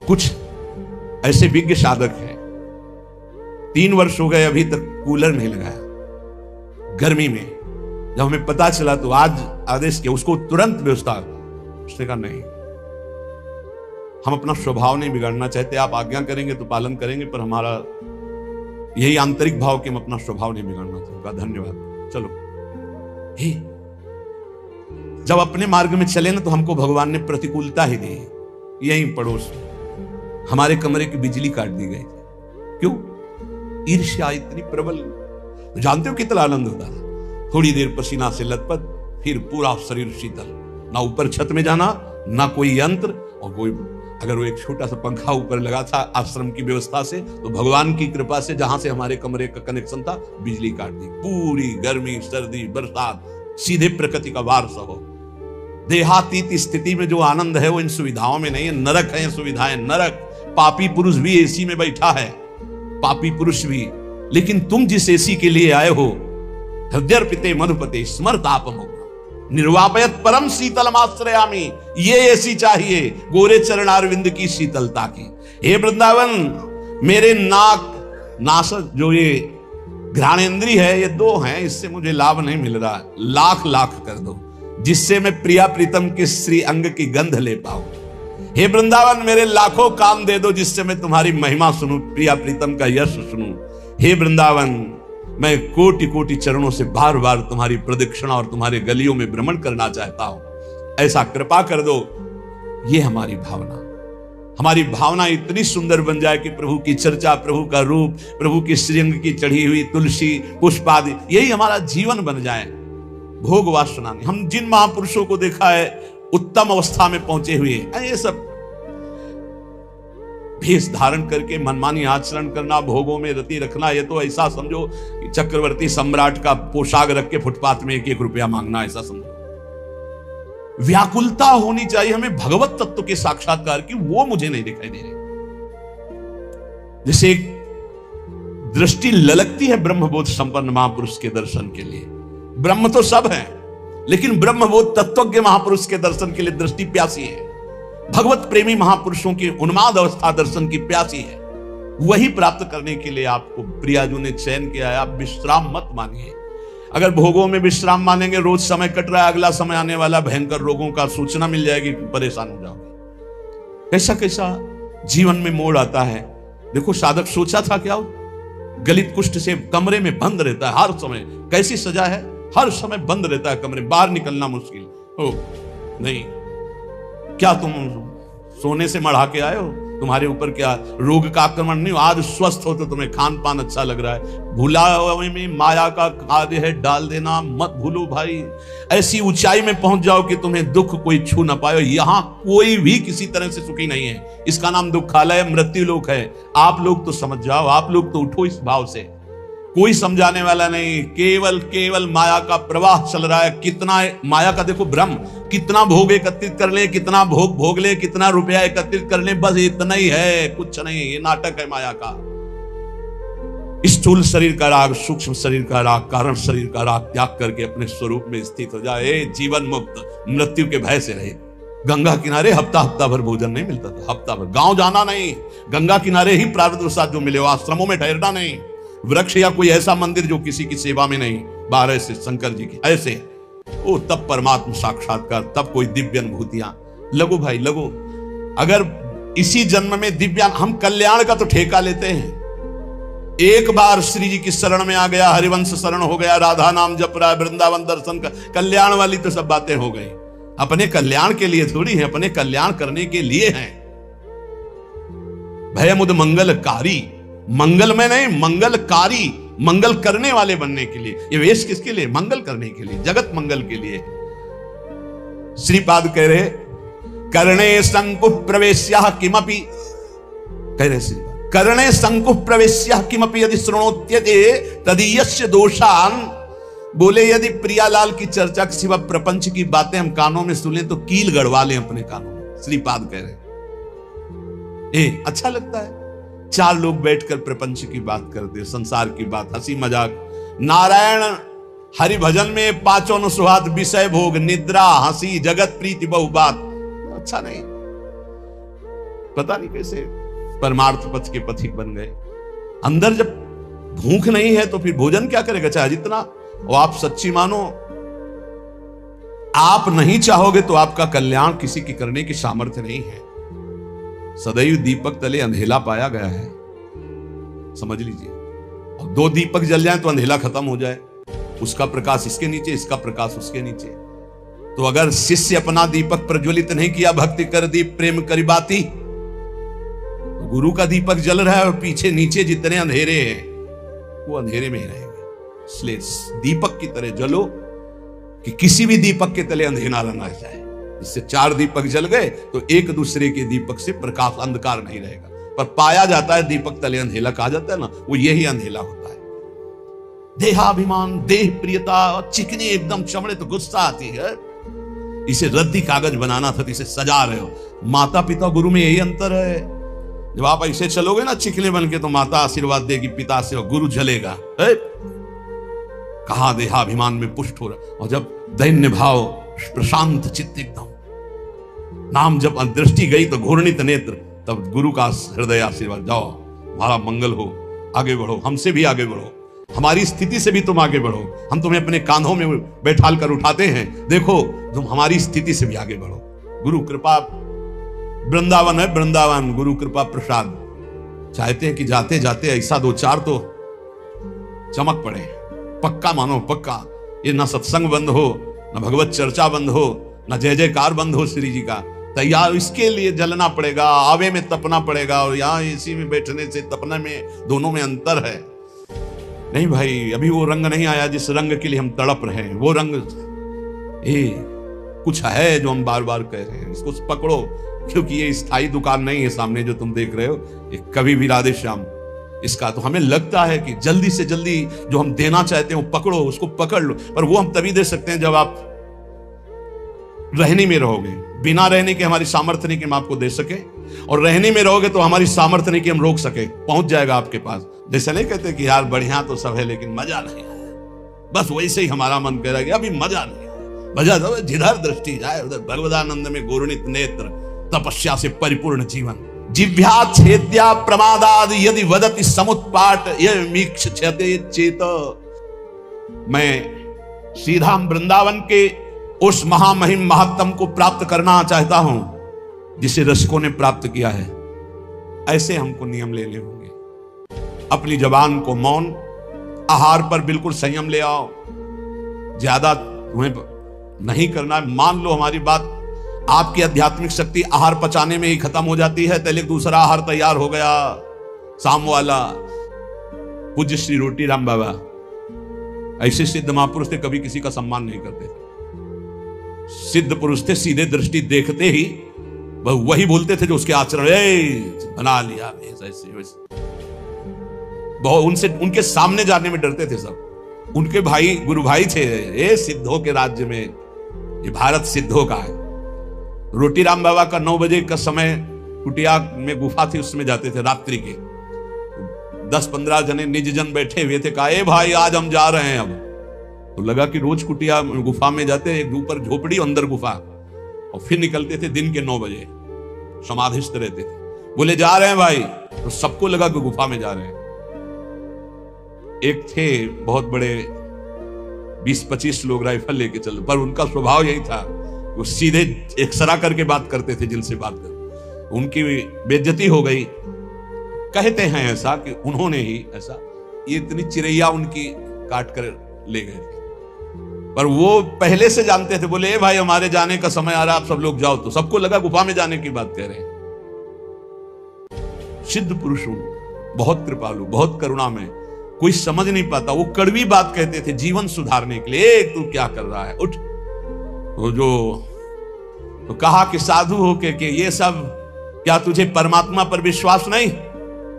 कुछ ऐसे विज्ञ साधक हैं, 3 वर्ष हो गए अभी तक कूलर नहीं लगाया गर्मी में। जब हमें पता चला तो आज आदेश किया उसको तुरंत व्यवस्था। उसने कहा नहीं, हम अपना स्वभाव नहीं बिगाड़ना चाहते, आप आज्ञा करेंगे तो पालन करेंगे, पर हमारा यही आंतरिक भाव कि हम अपना स्वभाव नहीं बिगाड़ना चाहते। धन्यवाद, चलो। हे, जब अपने मार्ग में चले ना तो हमको भगवान ने प्रतिकूलता ही दी। यहीं पड़ोस हमारे कमरे की बिजली काट दी गई थी। क्यों? ईर्ष्या इतनी प्रबल। जानते हो कितना आनंद होता था? थोड़ी देर पसीना से लथपथ, फिर पूरा शरीर शीतल, ना ऊपर छत में जाना, ना कोई यंत्र, और कोई अगर वो एक छोटा सा पंखा ऊपर लगा था आश्रम की व्यवस्था से, तो भगवान की कृपा से जहां से हमारे कमरे का कनेक्शन था बिजली काट दी। पूरी गर्मी, सर्दी, बरसात सीधे प्रकृति का वार सहो। देहातीत स्थिति में जो आनंद है वो इन सुविधाओं में नहीं है। नरक है सुविधाएं, नरक। पापी पुरुष भी एसी में बैठा है, पापी पुरुष भी, लेकिन तुम जिस एसी के लिए आए हो, हृदयर्पिते मधुपते स्मरतापमो निर्वापयत परम शीतलमाश्रयामि, ये एसी चाहिए गोरे चरणारविंद की शीतलता की। हे वृंदावन, मेरे नासक जो ये घ्राणेन्द्रिय है, ये 2 हैं, इससे मुझे लाभ नहीं मिल रहा। लाख लाख कर दो जिससे मैं प्रिया प्रीतम के श्री अंग की गंध ले पाऊं। हे वृंदावन, मेरे लाखों काम दे दो जिससे मैं तुम्हारी महिमा सुनूं, प्रिया प्रीतम का यश सुनूं। हे वृंदावन, मैं कोटि कोटि चरणों से बार बार तुम्हारी प्रदक्षिणा और तुम्हारे गलियों में भ्रमण करना चाहता हूं, ऐसा कृपा कर दो। ये हमारी भावना इतनी सुंदर बन जाए कि प्रभु की चर्चा, प्रभु का रूप, प्रभु की श्रीअंग की चढ़ी हुई तुलसी पुष्प आदि, यही हमारा जीवन बन जाए। भोग वासना नहीं। हम जिन महापुरुषों को देखा है उत्तम अवस्था में पहुंचे हुए, ये सब भेष धारण करके मनमानी आचरण करना, भोगों में रति रखना, ये तो ऐसा समझो कि चक्रवर्ती सम्राट का पोशाक रख के फुटपाथ में 1-1 रुपया मांगना, ऐसा समझो। व्याकुलता होनी चाहिए हमें भगवत तत्व के साक्षात्कार की, वो मुझे नहीं दिखाई दे रही। जैसे एक दृष्टि ललकती है ब्रह्मबोध संपन्न महापुरुष के दर्शन के लिए। ब्रह्म तो सब है, लेकिन ब्रह्मबोध तत्वज्ञ महापुरुष के दर्शन के लिए दृष्टि प्यासी है। भगवत प्रेमी महापुरुषों की उन्माद अवस्था दर्शन की प्यासी है। वही प्राप्त करने के लिए आपको प्रियाजू ने चयन किया है। आप विश्राम मत मानिए। अगर भोगों में विश्राम मानेंगे, रोज समय कट रहा है, अगला समय आने वाला भयंकर रोगों का सूचना मिल जाएगी, परेशान हो जाओगे। कैसा कैसा जीवन में मोड़ आता है। देखो, साधक सोचा था क्या, गलित कुष्ठ से कमरे में बंद रहता है हर समय। कैसी सजा है, हर समय बंद रहता है कमरे, बाहर निकलना मुश्किल हो। नहीं, क्या तुम सोने से मढ़ा के आए हो? तुम्हारे ऊपर क्या रोग का आक्रमण नहीं हो? आज स्वस्थ हो तो तुम्हें खान पान अच्छा लग रहा है। भुलावे में माया का खाद्य है डाल देना, मत भूलो भाई। ऐसी ऊंचाई में पहुंच जाओ कि तुम्हें दुख कोई छू ना पाए। यहां कोई भी किसी तरह से सुखी नहीं है। इसका नाम दुखालय, मृत्यु लोक है। आप लोग तो समझ जाओ, आप लोग तो उठो इस भाव से। कोई समझाने वाला नहीं, केवल माया का प्रवाह चल रहा है। कितना माया का देखो भ्रम, कितना भोग एकत्रित कर ले, कितना भोग ले, कितना रुपया एकत्रित कर ले, बस इतना ही है, कुछ नहीं। ये नाटक है माया का। स्थूल शरीर का राग, सूक्ष्म शरीर का राग, कारण शरीर का राग त्याग करके अपने स्वरूप में स्थित हो जाए। जीवन मुक्त, मृत्यु के भय से रहे। गंगा किनारे हफ्ता भर भोजन नहीं मिलता था, हफ्ता भर। गांव जाना नहीं, गंगा किनारे ही प्रारब्ध साथ जो मिले, आश्रमों में ठहरना नहीं। वृक्ष या कोई ऐसा मंदिर जो किसी की सेवा में नहीं, 12 से शंकर जी की ऐसे, ओ तब परमात्मा साक्षात्कार, तब कोई दिव्य अनुभूतियां। लगो भाई लगो। अगर इसी जन्म में दिव्या, हम कल्याण का तो ठेका लेते हैं। एक बार श्री जी की शरण में आ गया, हरिवंश शरण हो गया, राधा नाम जप रहा है, वृंदावन दर्शन का, कल्याण वाली तो सब बातें हो गई। अपने कल्याण के लिए थोड़ी है, अपने कल्याण करने के लिए हैं। भयमुद मंगलकारी, मंगल में नहीं, मंगलकारी, मंगल करने वाले बनने के लिए। ये वेश किसके लिए? मंगल करने के लिए, जगत मंगल के लिए। श्रीपाद कह रहे, कर्णे शंकु प्रवेश्यः किमपि, कह रहे श्रीपाद, कर्णे शंकु प्रवेश्यः किमपि यदि शृणोत्यते तदीयस्य दोषान। बोले यदि प्रियालाल की चर्चा के सिवा प्रपंच की बातें हम कानों में सुने तो कील गड़वा लें अपने कानों में। श्रीपाद कह रहे, अच्छा लगता है 4 लोग बैठकर प्रपंच की बात करते, संसार की बात, हंसी मजाक। नारायण हरि भजन में 5 अनुस्वाद, विषय भोग, निद्रा, हंसी, जगत प्रीति, बहु बात। अच्छा नहीं। पता नहीं कैसे परमार्थ पथ के पथिक बन गए। अंदर जब भूख नहीं है तो फिर भोजन क्या करेगा, चाहे जितना। और आप सच्ची मानो, आप नहीं चाहोगे तो आपका कल्याण किसी की करने की सामर्थ्य नहीं है। सदैव दीपक तले अंधेला पाया गया है, समझ लीजिए। और दो दीपक जल जाए तो अंधेला खत्म हो जाए, उसका प्रकाश इसके नीचे, इसका प्रकाश उसके नीचे। तो अगर शिष्य अपना दीपक प्रज्वलित नहीं किया, भक्ति कर दीप प्रेम करी बाती, तो गुरु का दीपक जल रहा है और पीछे नीचे जितने अंधेरे हैं वो अंधेरे में ही रहेंगे। इसलिए दीपक की तरह जलो कि किसी भी दीपक के तले अंधेरा न रह जाए। इससे चार दीपक जल गए तो एक दूसरे के दीपक से प्रकाश अंधकार नहीं रहेगा। पर पाया जाता है दीपक तले अंधेला कहा जाता है ना, वो यही अंधेला होता है। देहाभिमान, देह प्रियता और चिकनी एकदम चमड़े तो गुस्सा आती है। इसे रद्दी कागज बनाना था तो इसे सजा रहे हो। माता पिता गुरु में यही अंतर है। जब आप ऐसे चलोगे ना चिकने बन के, तो माता आशीर्वाद देगी, पिता आशीर्वाद, गुरु जलेगा। कहा देहाभिमान में पुष्ट हो रहा। और जब दैन्य भाव, प्रशांत चित्त एकदम, नाम जब दृष्टि गई तो घूर्णित नेत्र, तब गुरु का हृदय आशीर्वाद, जाओ हमारा मंगल हो, आगे बढ़ो, हमसे भी आगे बढ़ो, हमारी स्थिति से भी तुम आगे बढ़ो, हम तुम्हें अपने कांधों में बैठाल कर उठाते हैं, देखो तुम हमारी स्थिति से भी आगे बढ़ो। गुरु कृपा, वृंदावन है वृंदावन, गुरु कृपा प्रसाद। चाहते हैं कि जाते जाते ऐसा दो चार तो चमक पड़े, पक्का मानो पक्का। ये ना सत्संग बंद हो, ना भगवत चर्चा बंद हो, ना जय जयकार बंद हो श्री जी का। तैयार इसके लिए जलना पड़ेगा, आवे में तपना पड़ेगा। और यहाँ इसी में बैठने से तपने में दोनों में अंतर है। नहीं भाई, अभी वो रंग नहीं आया जिस रंग के लिए हम तड़प रहे हैं। वो रंग कुछ है जो हम बार बार कह रहे हैं, इसको पकड़ो। क्योंकि ये स्थायी दुकान नहीं है सामने जो तुम देख रहे हो, ये कभी भी राधे श्याम इसका। तो हमें लगता है कि जल्दी से जल्दी जो हम देना चाहते हैं वो पकड़ो, उसको पकड़ लो। पर वो हम तभी दे सकते हैं जब आप रहने में रहोगे। बिना रहने के हमारी सामर्थ्य नहीं कि हम आपको दे सके, और रहने में रहोगे तो हमारी सामर्थ्य नहीं कि हम रोक सके। पहुंच जाएगा आपके पास। जैसे नहीं कहते कि यार बढ़िया तो सब है लेकिन मजा नहीं आया, बस वैसे ही हमारा मन कह रहा है कि अभी मजा नहीं आया। मजा तो जिधर दृष्टि जाए उधर भगवदानंद में घूर्णित नेत्र, तपस्या से परिपूर्ण जीवन। जिह्वा छेद्या प्रमादाद यदि वदति समुत्पाट यह मीक्षते चेत। मैं सीधा वृंदावन के उस महामहिम महत्तम को प्राप्त करना चाहता हूं जिसे रसिकों ने प्राप्त किया है। ऐसे हमको नियम लेने होंगे। अपनी जबान को मौन, आहार पर बिल्कुल संयम ले आओ। ज्यादा तुम्हें नहीं करना। मान लो हमारी बात, आपकी आध्यात्मिक शक्ति आहार पचाने में ही खत्म हो जाती है, पहले दूसरा आहार तैयार हो गया। शाम वाला पूज्य श्री रोटी राम बाबा ऐसे सिद्ध महापुरुष थे, कभी किसी का सम्मान नहीं करते थे। सिद्ध पुरुष थे, सीधे दृष्टि देखते ही वही बोलते थे जो उसके आचरण बना लिया ऐसे वैसे। बहुत उनसे, उनके सामने जाने में डरते थे सब। उनके भाई गुरु भाई थे। ये सिद्धों के राज्य में, ये भारत सिद्धों का है। रोटी राम बाबा का 9 बजे का समय, कुटिया में गुफा थी उसमें जाते थे रात्रि के। 10-15 जने निज जन बैठे हुए थे। कहा भाई आज हम जा रहे हैं। अब तो लगा कि रोज कुटिया गुफा में जाते, एक ऊपर झोपड़ी अंदर गुफा, और फिर निकलते थे दिन के 9 बजे, समाधिस्थ रहते थे। बोले जा रहे हैं भाई, तो सबको लगा कि गुफा में जा रहे हैं। एक थे बहुत बड़े, 20-25 लोग राइफल लेके चल, पर उनका स्वभाव यही था, वो सीधे एक्सरा करके बात करते थे जिनसे बात कर। उनकी बेइज्जती हो गई। कहते हैं ऐसा कि उन्होंने ही ऐसा, ये इतनी चिरैया उनकी काट कर ले गए थे। पर वो पहले से जानते थे। बोले भाई हमारे जाने का समय आ रहा, आप सब लोग जाओ। तो सबको लगा गुफा में जाने की बात कह रहे हैं। सिद्ध पुरुष बहुत कृपालु, बहुत करुणा में, कोई समझ नहीं पाता। वो कड़वी बात कहते थे जीवन सुधारने के लिए। तू क्या कर रहा है, उठ। तो कहा कि साधु हो के ये सब, क्या तुझे परमात्मा पर विश्वास नहीं?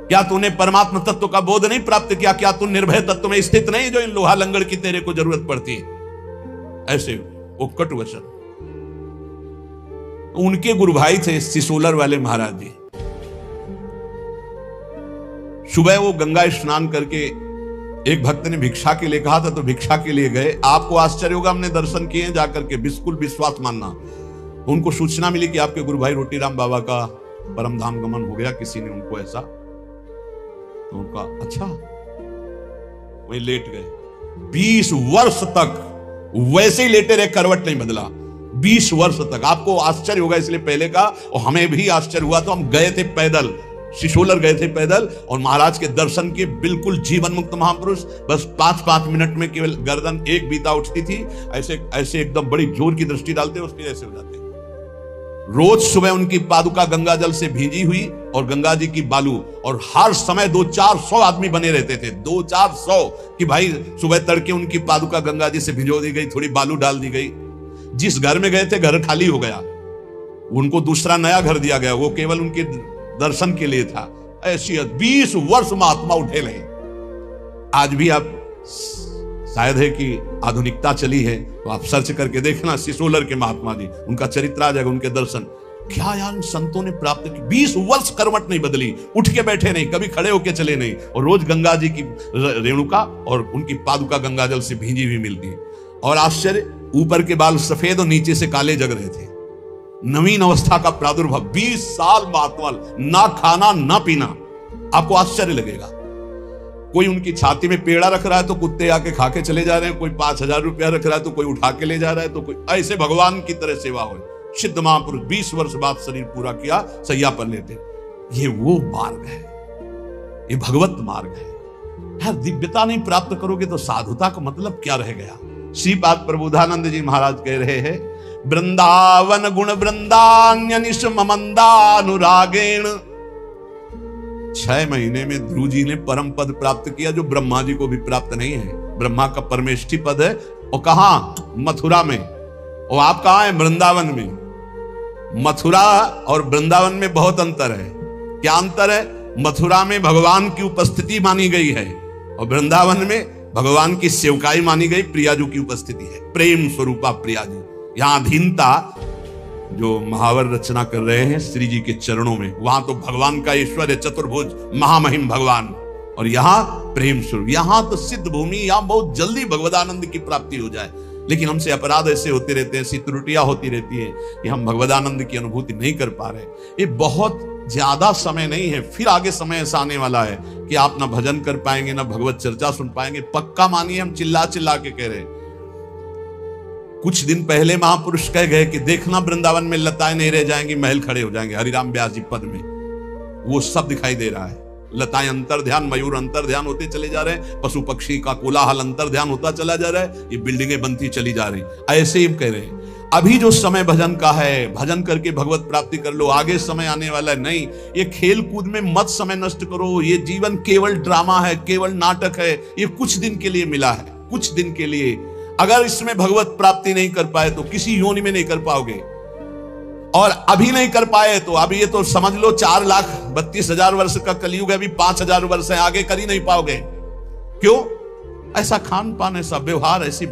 क्या तूने परमात्मा तत्व का बोध नहीं प्राप्त किया? क्या तू निर्भय तत्व में स्थित नहीं जो इन लोहा लंगड़ की तेरे को जरूरत पड़ती है? ऐसे वो कटु वचन। उनके गुरु भाई थे सिसोलर वाले महाराज जी। सुबह वो गंगा स्नान करके, एक भक्त ने भिक्षा के लिए कहा था तो भिक्षा के लिए गए। आपको आश्चर्य होगा, हमने दर्शन किए जाकर के, बिल्कुल विश्वास मानना। उनको सूचना मिली कि आपके गुरु भाई रोटी राम बाबा का परम धाम गमन हो गया, किसी ने उनको ऐसा, तो उनका अच्छा, वही लेट गए। 20 वर्ष तक वैसे ही लेटे रहे, करवट नहीं बदला 20 वर्ष तक। आपको आश्चर्य होगा इसलिए पहले का, और हमें भी आश्चर्य हुआ, तो हम गए थे पैदल, सिसोलर गए थे पैदल, और महाराज के दर्शन किए। बिल्कुल जीवन मुक्त महापुरुष, बस 5-5 मिनट में केवल गर्दन एक बीता उठती थी, ऐसे ऐसे एकदम बड़ी जोर की दृष्टि डालते, उसके ऐसे हो जाते। रोज सुबह उनकी पादुका गंगा जल से भींजी हुई और गंगा जी की बालू, और हर समय 200-400 आदमी बने रहते थे, 200-400 कि भाई सुबह तड़के उनकी पादुका गंगा जी से भिजो दी गई, थोड़ी बालू डाल दी गई। जिस घर में गए थे घर खाली हो गया, उनको दूसरा नया घर दिया गया, वो केवल उनके दर्शन के लिए था। ऐसी 20 वर्ष महात्मा उठे रहे। आज भी आप, शायद है कि आधुनिकता चली है तो आप सर्च करके देखना, सिसोलर के महात्मा जी, उनका चरित्र आ जाएगा, उनके दर्शन। क्या यार संतों ने प्राप्त की, 20 वर्ष करवट नहीं बदली, उठ के बैठे नहीं, कभी खड़े होके चले नहीं, और रोज गंगा जी की रेणुका और उनकी पादुका गंगा जल से भींजी हुई मिलती है। और आश्चर्य, ऊपर के बाल सफेद और नीचे से काले जग रहे थे। नवीन अवस्था का प्रादुर्भाव, 20 साल महात्मा, ना खाना ना पीना। आपको आश्चर्य लगेगा, कोई उनकी छाती में पेड़ा रख रहा है तो कुत्ते आके खा के चले जा रहे हैं, कोई 5000 रुपया रख रहा है तो कोई उठा के ले जा रहा है, तो कोई ऐसे भगवान की तरह सेवा हो। सिद्ध महापुरुष 20 वर्ष बाद शरीर पूरा किया, सैया पर लेटे। ये वो मार्ग है, ये भगवत मार्ग है। यार दिव्यता नहीं प्राप्त करोगे तो साधुता का मतलब क्या रह गया। श्रीपाद प्रबोधानंद जी महाराज कह रहे हैं, वृंदावन गुण वृंदान्यनिश ममंदानुरागेण। 6 महीने में ध्रुव जी ने परम पद प्राप्त किया, जो ब्रह्मा जी को भी प्राप्त नहीं है। ब्रह्मा का परमेष्ठी पद है, और कहां? मथुरा में। और आप कहां हैं? वृंदावन में। मथुरा और वृंदावन में बहुत अंतर है। क्या अंतर है? मथुरा में भगवान की उपस्थिति मानी गई है, और वृंदावन में भगवान की सेवकाई मानी गई, प्रियाजू की उपस्थिति है, प्रेम स्वरूपा प्रियाजू। यहां अधीनता, जो महावर रचना कर रहे हैं श्री जी के चरणों में, वहां तो भगवान का ऐश्वर्य, चतुर्भुज महामहिम भगवान, और यहां प्रेम स्वरूप। यहां तो सिद्ध भूमि, यहां बहुत जल्दी भगवदानंद की प्राप्ति हो जाए, लेकिन हमसे अपराध ऐसे होते रहते हैं, ऐसी त्रुटियां होती रहती है कि हम भगवदानंद की अनुभूति नहीं कर पा रहे। ये बहुत ज्यादा समय नहीं है, फिर आगे समय ऐसा आने वाला है कि आप ना भजन कर पाएंगे, ना भगवत चर्चा सुन पाएंगे। पक्का मानिए, हम चिल्ला चिल्ला के कह रहे हैं। कुछ दिन पहले महापुरुष कह गए कि देखना वृंदावन में लताएं नहीं रह जाएंगी, महल खड़े हो जाएंगे। हरिराम व्यास जी पद में वो सब दिखाई दे रहा है। लताएं अंतर ध्यान, मयूर अंतर ध्यान होते चले जा रहे हैं, पशु पक्षी का कोलाहल अंतर ध्यान होता चला जा रहा है, ये बिल्डिंगें बनती चली जा रही। ऐसे ही कह रहे हैं, अभी जो समय भजन का है, भजन करके भगवत प्राप्ति कर लो, आगे समय आने वाला है। नहीं, ये खेल कूद में मत समय नष्ट करो। ये जीवन केवल ड्रामा है, केवल नाटक है, ये कुछ दिन के लिए मिला है, कुछ दिन के लिए। अगर इसमें भगवत प्राप्ति नहीं कर पाए तो किसी योनि में नहीं कर पाओगे, और अभी नहीं कर पाए तो अभी ये तो समझ लो 4,32,000 वर्ष का कलयुग है, अभी 5,000 वर्ष है, आगे कर ही नहीं पाओगे। क्यों? ऐसा खान पान, ऐसा व्यवहार, ऐसी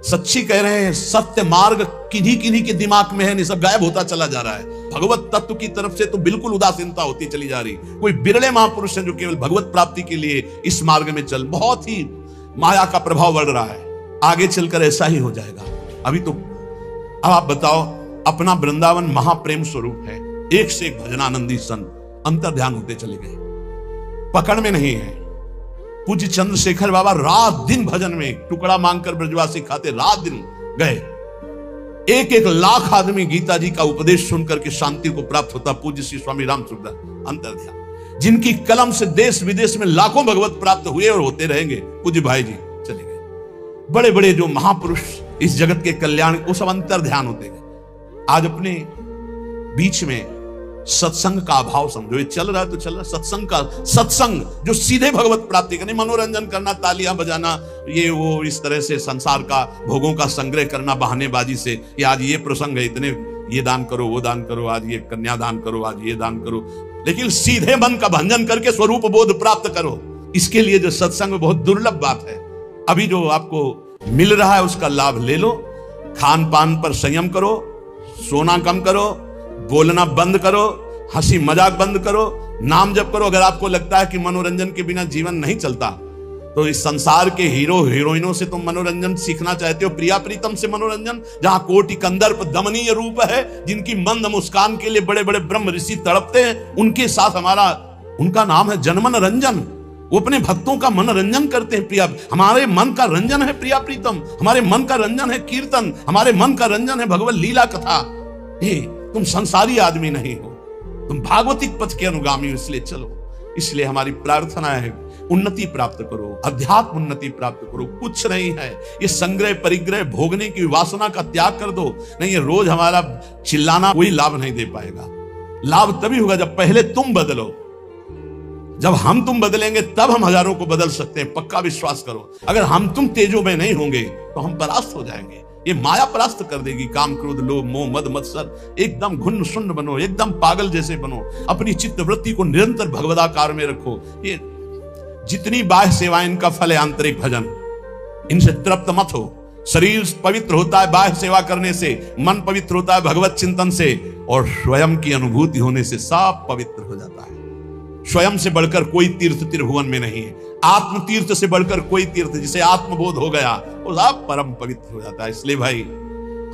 सच्ची कह रहे हैं, सत्य मार्ग किन्हीं किन्हीं के दिमाग में है, नहीं सब गायब होता चला जा रहा है। भगवत तत्व की तरफ से तो बिल्कुल उदासीनता होती चली जा रही। कोई बिरले महापुरुष हैं जो केवल भगवत प्राप्ति के लिए इस मार्ग में चल। बहुत ही माया का प्रभाव बढ़ रहा है, आगे चलकर ऐसा ही हो जाएगा। अभी तो अब आप बताओ, अपना वृंदावन महाप्रेम स्वरूप है, एक से एक भजनानंदी संत अंतर ध्यान होते चले गए, पकड़ में नहीं है। पूज्य चंद्रशेखर बाबा रात दिन भजन में, टुकड़ा मांगकर ब्रजवासी खाते, रात दिन गए। 1-1 लाख आदमी गीता जी का उपदेश सुनकर के शांति को प्राप्त होता। पूज्य श्री स्वामी राम सुखदास अंतर ध्यान, जिनकी कलम से देश विदेश में लाखों भगवत प्राप्त हुए और होते रहेंगे। पूज्य भाई जी चले गए। बड़े बड़े जो महापुरुष इस जगत के कल्याण, वो सब अंतर ध्यान होते गए। आज अपने बीच में सत्संग का अभाव समझो, ये चल रहा है तो चल रहा है। सत्संग जो सीधे भगवत प्राप्ति करने, मनोरंजन करना, तालियां बजाना, ये वो इस तरह से संसार का भोगों का संग्रह करना बहानेबाजी से, ये आज ये प्रसंग है, इतने ये दान करो, वो दान करो, आज ये कन्या दान करो, आज ये दान करो, लेकिन सीधे मन का भंजन करके स्वरूप बोध प्राप्त करो। इसके लिए जो सत्संग बहुत दुर्लभ बात है। अभी जो आपको मिल रहा है उसका लाभ ले लो। खान पान पर संयम करो, सोना कम करो, बोलना बंद करो, हंसी मजाक बंद करो, नाम जप करो। अगर आपको लगता है कि मनोरंजन के बिना जीवन नहीं चलता, तो इस संसार के हीरो हीरोइनों से तुम मनोरंजन सीखना चाहते हो, प्रिया प्रीतम से मनोरंजन, जहां कोटि कंदर्प दमनीय रूप है, जिनकी मंद मुस्कान के लिए बड़े बड़े ब्रह्म ऋषि तड़पते हैं, उनके साथ उनका नाम है जनमन रंजन। वो अपने भक्तों का मनोरंजन करते हैं। प्रिया, हमारे मन का रंजन है प्रिया प्रीतम, हमारे मन का रंजन है कीर्तन, हमारे मन का रंजन है भगवत लीला कथा। तुम संसारी आदमी नहीं हो, तुम भागवतिक पथ के अनुगामी हो, इसलिए चलो। इसलिए हमारी प्रार्थना है, उन्नति प्राप्त करो, अध्यात्म उन्नति प्राप्त करो। कुछ नहीं है ये संग्रह परिग्रह भोगने की वासना का त्याग कर दो। नहीं, ये रोज हमारा चिल्लाना कोई लाभ नहीं दे पाएगा। लाभ तभी होगा जब पहले तुम बदलो। जब हम तुम बदलेंगे तब हम हजारों को बदल सकते हैं, पक्का विश्वास करो। अगर हम तुम तेजो में नहीं होंगे तो हम परास्त हो जाएंगे। ये माया परास्त कर देगी। काम क्रोध लोभ मोह मद मत्सर, एकदम घुन्न शून्य बनो, एकदम पागल जैसे बनो। अपनी चित्त वृत्ति को निरंतर भगवदाकार में रखो। ये जितनी बाह्य सेवाएं, इनका फल है आंतरिक भजन। इनसे तृप्त मत हो। शरीर पवित्र होता है बाह्य सेवा करने से, मन पवित्र होता है भगवत चिंतन से, और स्वयं की अनुभूति होने से सब पवित्र हो जाता है। स्वयं से बढ़कर कोई तीर्थ त्रिभुवन में नहीं है। आत्म तीर्थ से बढ़कर कोई तीर्थ, जिसे आत्मबोध हो गया वो सब परम पवित्र हो जाता है। इसलिए भाई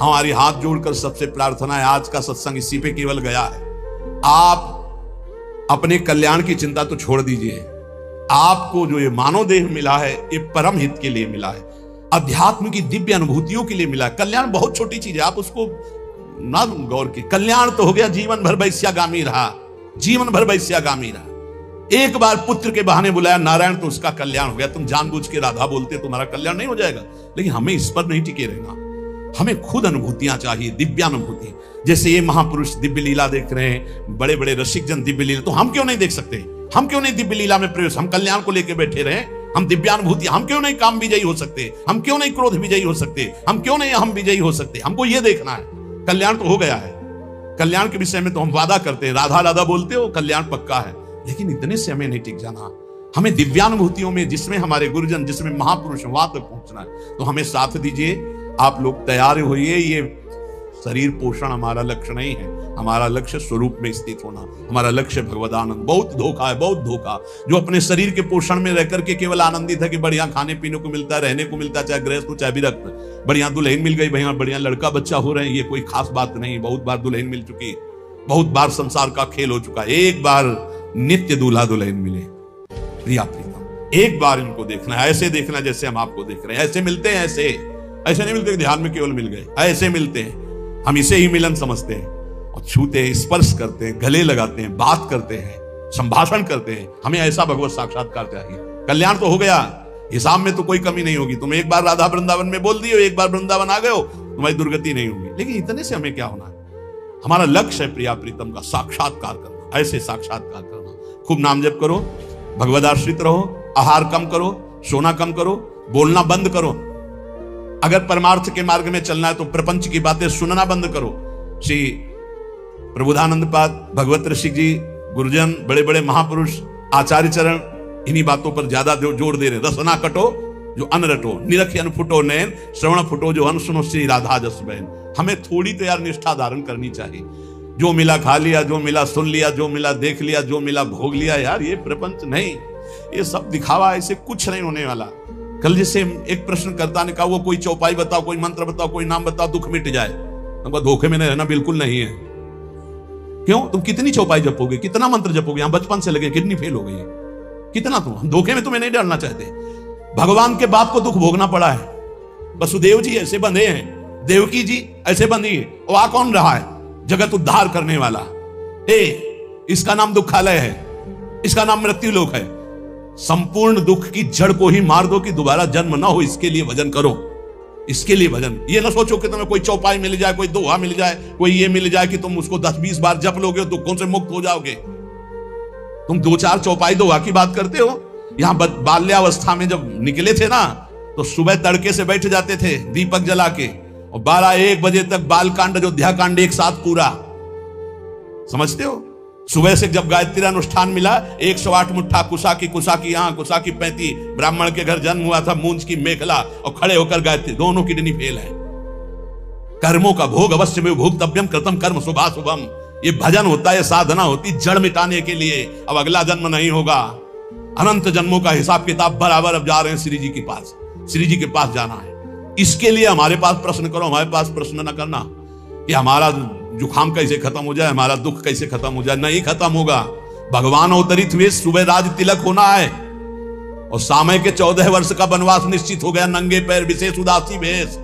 हमारी हाथ जोड़कर सबसे प्रार्थना है, आज का सत्संग इसी पे केवल गया है। आप अपने कल्याण की चिंता तो छोड़ दीजिए। आपको जो ये मानव देह मिला है, ये परम हित के लिए मिला है, अध्यात्म की दिव्य अनुभूतियों के लिए मिला है। कल्याण बहुत छोटी चीज है, आप उसको ना गौर की। कल्याण तो हो गया जीवन भर वैश्यागामी रहा, जीवन भर वैश्यागामी रहा। एक बार पुत्र के बहाने बुलाया नारायण तो उसका कल्याण हो गया। तुम जानबूझ के राधा बोलते तुम्हारा कल्याण नहीं हो जाएगा। लेकिन हमें इस पर नहीं टिके रहना, हमें खुद अनुभूतियां चाहिए, दिव्यानुभूति। जैसे ये महापुरुष दिव्य लीला देख रहे हैं, बड़े बड़े रसिक जन दिव्य लीला, तो हम क्यों नहीं देख सकते? हम क्यों नहीं दिव्य लीला में प्रवेश? हम कल्याण को लेकर बैठे रहे, हम दिव्यानुभूति, हम क्यों नहीं काम विजयी हो सकते? हम क्यों नहीं क्रोध विजयी हो सकते? हम क्यों नहीं हम विजयी हो सकते? हमको ये देखना है। कल्याण तो हो गया है, कल्याण के विषय में तो हम वादा करते हैं, राधा राधा बोलते हो, कल्याण पक्का है। लेकिन इतने से हमें नहीं टिक जाना। हमें दिव्यानुभूतियों में, जिसमें हमारे गुरुजन, जिसमें महापुरुष, वहां तक पहुंचना है। तो हमें साथ दीजिए, आप लोग तैयार होइए। ये शरीर पोषण हमारा लक्ष्य नहीं है, हमारा लक्ष्य स्वरूप में स्थित होना, हमारा लक्ष्य भगवदानंद। बहुत धोखा है, बहुत धोखा। जो अपने शरीर के पोषण में रह करके केवल आनंदित है कि बढ़िया खाने पीने को मिलता है, रहने को मिलता है, चाहे गृहस्थ हो चाहे विरक्त, बढ़िया दुल्हन मिल गई, भैया बढ़िया लड़का बच्चा हो रहे हैं, ये कोई खास बात नहीं। बहुत बार दुल्हन मिल चुकी है, बहुत बार संसार का खेल हो चुका है। एक बार नित्य दूल्हा दुल्हन मिले, प्रिया प्रीतम, एक बार इनको देखना है। ऐसे देखना जैसे हम आपको देख रहे हैं। ऐसे मिलते हैं, ऐसे नहीं मिलते ध्यान में केवल मिल गए, ऐसे मिलते हैं। हम इसे ही मिलन समझते हैं और छूते हैं, स्पर्श करते हैं, गले लगाते हैं, बात करते हैं, संभाषण करते हैं। हमें ऐसा भगवत साक्षात्कार चाहिए। कल्याण तो हो गया, हिसाब में तो कोई कमी नहीं होगी। तुम एक बार राधा वृंदावन में बोल दिए, एक बार वृंदावन आ गए हो, तुम्हारी दुर्गति नहीं होगी। लेकिन इतने से हमें क्या होना है? हमारा लक्ष्य है प्रिया प्रीतम का साक्षात्कार करना, ऐसे साक्षात्कार करना। खूब नाम जप करो, भगवदाश्रित रहो, आहार कम करो, सोना कम करो, बोलना बंद करो। अगर परमार्थ के मार्ग में चलना है तो प्रपंच की बातें सुनना बंद करो। श्री प्रबुधानंद पाद, भगवत ऋषि जी, गुरुजन, बड़े बड़े महापुरुष, आचार्य चरण इन्हीं बातों पर ज्यादा जोर दे रहे। रसना कटो जो अन रटो, निरख अन फुटो नैन, श्रवण फुटो जो अन सुनो, श्री राधा जस बहन। हमें थोड़ी तो यार निष्ठा धारण करनी चाहिए। जो मिला खा लिया, जो मिला सुन लिया, जो मिला देख लिया, जो मिला भोग लिया। यार ये प्रपंच नहीं, ये सब दिखावा, ऐसे कुछ नहीं होने वाला। कल जैसे एक प्रश्नकर्ता ने कहा, वो कोई चौपाई बताओ, कोई मंत्र बताओ, कोई नाम बताओ, दुख मिट जाए। तुमको धोखे में नहीं रहना बिल्कुल नहीं है। क्यों? तुम कितनी चौपाई जपोगे, कितना मंत्र जपोगे? हम बचपन से लगे, कितनी फेल हो गई है, कितना। तुम धोखे में तुम्हें नहीं डालना चाहते। भगवान के बाप को दुख भोगना पड़ा है। वसुदेव जी ऐसे बंधे हैं, देवकी जी ऐसे बंधी है। वहां कौन रहा है? जगत उद्धार करने वाला। इसका नाम दुखालय है, इसका नाम मृत्यु लोक है। संपूर्ण दुख की जड़ को ही मार दो कि दोबारा जन्म ना हो। इसके लिए भजन करो, इसके लिए भजन। ये ना सोचो कि तुम्हें कोई चौपाई मिल जाए, कोई दोहा मिल जाए, कोई ये मिल जाए कि तुम उसको 10-20 बार जप लोगे और दुखों से मुक्त हो जाओगे। तुम 2-4 चौपाई दोहा की बात करते हो। यहां बाल्यावस्था में जब निकले थे ना, तो सुबह तड़के से बैठ जाते थे दीपक जला के, और 12-1 बजे तक बालकांड अयोध्या कांड एक साथ पूरा। समझते हो? सुबह से जब गायत्री अनुष्ठान मिला, 108 मुट्ठा कुसा की यहां, कुसा की 35। ब्राह्मण के घर जन्म हुआ था, मूंज की मेखला, और खड़े होकर गायत्री। दोनों किडनी फेल है। कर्मों का भोग अवश्य में भोक्तव्यम कृतम कर्म शुभाशुभम। ये भजन होता है, साधना होती जड़ मिटाने के लिए। अब अगला जन्म नहीं होगा, अनंत जन्मों का हिसाब किताब बराबर अब जा रहे हैं श्री जी के पास, श्री जी के पास जाना है। इसके लिए हमारे पास प्रश्न करो, हमारे पास प्रश्न न करना कि हमारा जुखाम कैसे खत्म हो जाए, हमारा दुख कैसे खत्म हो जाए। नहीं खत्म होगा। भगवान अवतरित हुए, सुबह राज तिलक होना है और सामय के 14 वर्ष का वनवास निश्चित हो गया। नंगे पैर विशेष उदासी भेष।